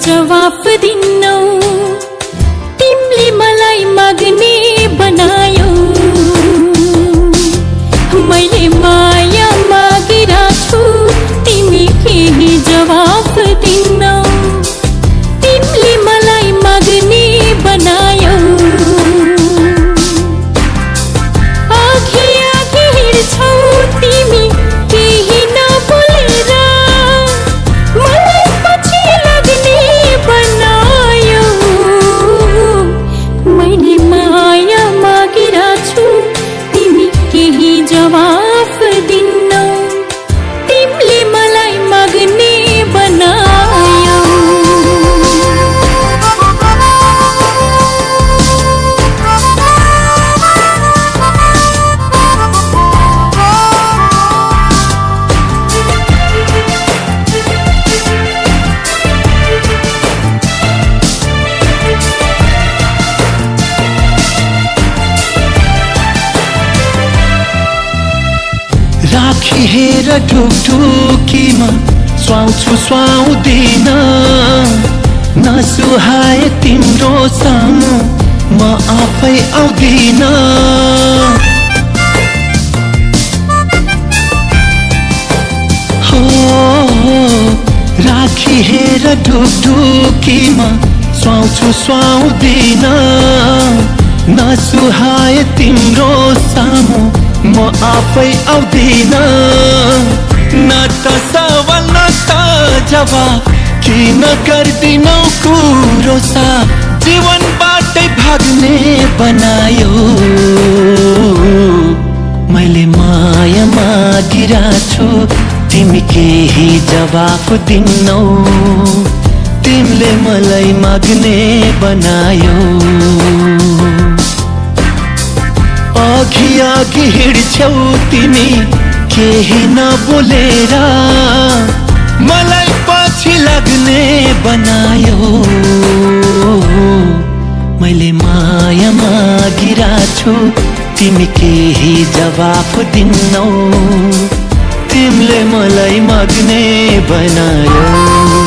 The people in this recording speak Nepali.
जवाफ दिन्नौ तिमीले मलाई माग्ने बनायौ मैले माया मागिराछु तिमी केही जवाफ दिन्नौ तिमीले मलाई माग्ने बनायौ आखी आखी हिँड्छौ तिमी केही नबोलेर मलाई पछि लाग्ने बनायौ मैले माया मागिराछु तिमी केही जवाफ दिन्नौ तिमीले मलाई माग्ने बनायौ राखी हेर ढुकढुकीमा सुहाउँछु सुहाउँदिन नसुहाए तिम्रो सामु म आफै आउँदिन हो राखी हेर ढुकढुकीमा सुहाउँछु सुहाउँदिन नसुहाए तिम्रो सामु म आफै आउँदिन न त सवाल न त जवाफ किन गर्दिनौ कुरो साफ जीवनबाटै भाग्ने बनायो मैले माया मागिराछु तिमी केही जवाफ दिन्नौ तिमीले मलाई माग्ने बनायो अघि अघि हिँड्छौ तिमी केही नबोलेर मलाई पछि लाग्ने बनायो मैले माया मागिराछु तिमी केही जवाफ दिन्नौ तिमीले मलाई माग्ने बनायो